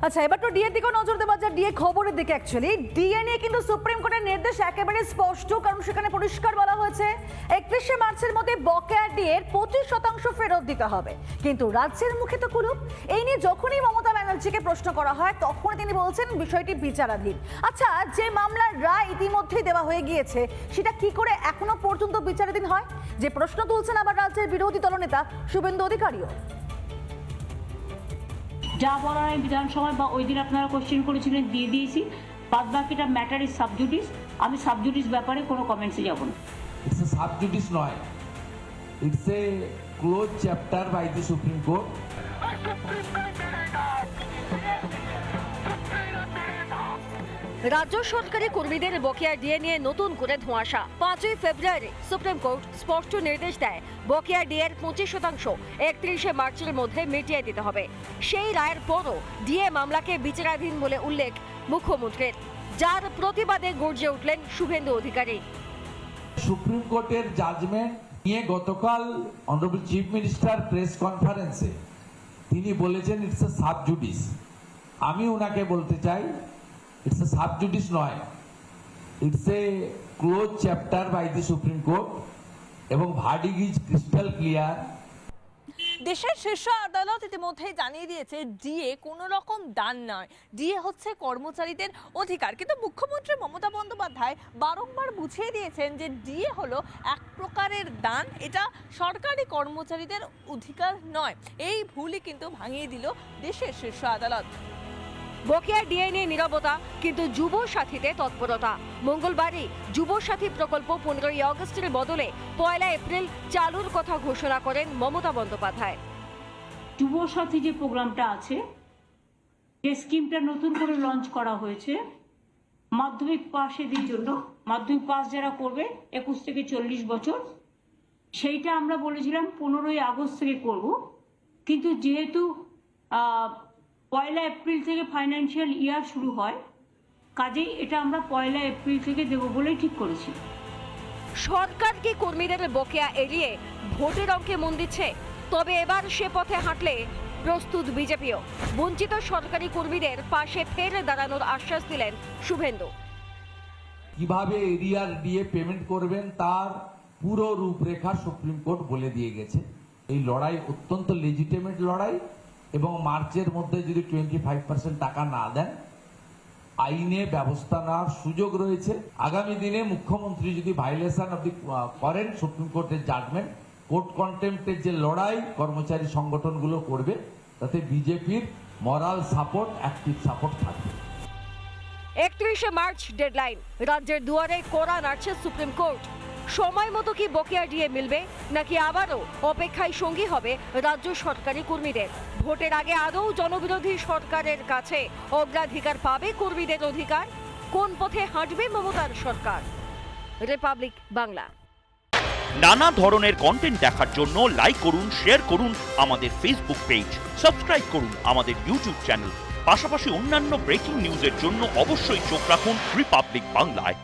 আচ্ছা, এবার তো ডিএর দিকে নজর দেওয়া যায়, ডিএ খবরের দিকে। অ্যাকচুয়ালি ডিএ নিয়ে কিন্তু সুপ্রিম কোর্টের নির্দেশ একেবারে স্পষ্ট, কারণ সেখানে পরিষ্কার বলা হয়েছে 31শে মার্চের মধ্যে বকেয়া ডিএর 25% ফেরত দিতে হবে। কিন্তু রাজ্যের মুখে তো কুলুপ। এই নিয়ে যখনই মমতা ব্যানার্জিকে প্রশ্ন করা হয় তখন তিনি বলছেন বিষয়টি বিচারাধীন। আচ্ছা, যে মামলার রায় ইতিমধ্যেই দেওয়া হয়ে গিয়েছে সেটা কি করে এখনো পর্যন্ত বিচারাধীন হয়, যে প্রশ্ন তুলছেন আবার রাজ্যের বিরোধী দলনেতা শুভেন্দু অধিকারীও। যা বলার আমি বিধানসভায় বা ওই দিন আপনারা কোশ্চেন করেছিলেন দিয়ে দিয়েছি। বাদ বাকিটা ম্যাটার ইজ সাবজুডিস। আমি সাবজুডিস ব্যাপারে কোনো কমেন্টসে যাব না। ইটস এ সাবজুডিস নয়, it's a close chapter by the supreme court. রাজ্য সরকারি কর্মীদের বকেয়া ডিএ নিয়ে নতুন করে ধোঁয়াশা। 5ই ফেব্রুয়ারি সুপ্রিম কোর্ট স্পষ্ট নির্দেশ দেয় বকেয়া ডিএর 25% 31শে মার্চের মধ্যে মিটিয়ে দিতে হবে। সেই রায়ের পরও ডিএ মামলাকে বিচারাধীন বলে উল্লেখ মুখ্যমন্ত্রীর, যার প্রতিবাদে গর্জে উঠলেন শুভেন্দু অধিকারী। সুপ্রিম কোর্টের জাজমেন্ট নিয়ে গতকাল অনারেবল চিফ মিনিস্টার প্রেস কনফারেন্সে তিনি বলেছেন ইটস এ সাবজুডিস। আমি ওনাকে বলতে চাই ইটস এ সাবজুডিস নয়, it's a close chapter by the supreme court এবং ভার্ডিক্ট ইজ ক্রিস্টাল ক্লিয়ার। দেশের শীর্ষ আদালত ইতিমধ্যেই জানিয়ে দিয়েছে ডিএ কোনো রকম দান নয়, ডিএ হচ্ছে কর্মচারীদের অধিকার। কিন্তু মুখ্যমন্ত্রী মমতা বন্দ্যোপাধ্যায় বারংবার বুঝিয়ে দিয়েছেন যে ডিএ হলো এক প্রকারের দান, এটা সরকারি কর্মচারীদের অধিকার নয়। এই ভুলই কিন্তু ভাঙিয়ে দিল দেশের শীর্ষ আদালত। বকেয়া ডিএ নিয়ে নীরবতা, কিন্তু যুব সাথীতে তৎপরতা। মঙ্গলবারই যুব সাথী প্রকল্প 15ই আগস্টের বদলে 1 এপ্রিল চালুর কথা ঘোষণা করেন মমতা বন্দ্যোপাধ্যায়। যুব সাথী যে প্রোগ্রামটা আছে, যে স্কিমটা নতুন করে লঞ্চ করা হয়েছে মাধ্যমিক পাশেদের জন্য, মাধ্যমিক পাস যারা করবে 21 থেকে 40 বছর, সেইটা আমরা বলেছিলাম 15ই আগস্ট থেকে করব। কিন্তু যেহেতু 1 এপ্রিল থেকে ফাইন্যান্সিয়াল ইয়ার শুরু হয়, কাজেই এটা আমরা 1 এপ্রিল থেকে দেব বলেই ঠিক করেছি। সরকার কি কর্মীদের বকেয়া এড়িয়ে ভোটের অঙ্কে মন দিচ্ছে? তবে এবার সে পথে হাঁটলে প্রস্তুত বিজেপিও। বঞ্চিত সরকারি কর্মীদের পাশে ফের দাঁড়ানোর আশ্বাস দিলেন শুভেন্দু। কিভাবে এরিয়ার ডিএ পেমেন্ট করবেন তার পুরো রূপরেখা সুপ্রিম কোর্ট বলে দিয়ে গেছে। এই লড়াই অত্যন্ত লেজিটিমেট লড়াই, এবং মার্চের মধ্যে যদি 25% টাকা না দেন আইনে ব্যবস্থা নেওয়ার সুযোগ রয়েছে। আগামী দিনে মুখ্যমন্ত্রী যদি ভাইলেশন অব দি করেন সুপ্রিম কোর্টের জাজমেন্ট, কোর্ট কন্টেম্পটের যে লড়াই কর্মচারী সংগঠনগুলো করবে, তাতে বিজেপির মরাল সাপোর্ট, অ্যাক্টিভ সাপোর্ট থাকবে। 31শে মার্চ ডেডলাইন, রাজ্যের দুয়ারে কড়া নাড়ছে সুপ্রিম কোর্ট। সময় মতো কি বকেয়া ডিএ মিলবে, নাকি আবারও অপেক্ষায় সঙ্গী হবে রাজ্য সরকারি কর্মীদের? ভোটের আগে আদৌ জনবিরোধী সরকারের কাছে অগ্রাধিকার পাবে কর্মীদের অধিকার? কোন পথে হাঁটবে মমতার সরকার? রিপাবলিক বাংলা। নানা ধরনের কন্টেন্ট দেখার জন্য লাইক করুন, শেয়ার করুন আমাদের ফেসবুক পেজ, সাবস্ক্রাইব করুন আমাদের ইউটিউব চ্যানেল। পাশাপাশি অন্যান্য ব্রেকিং নিউজের জন্য অবশ্যই চোখ রাখুন রিপাবলিক বাংলায়।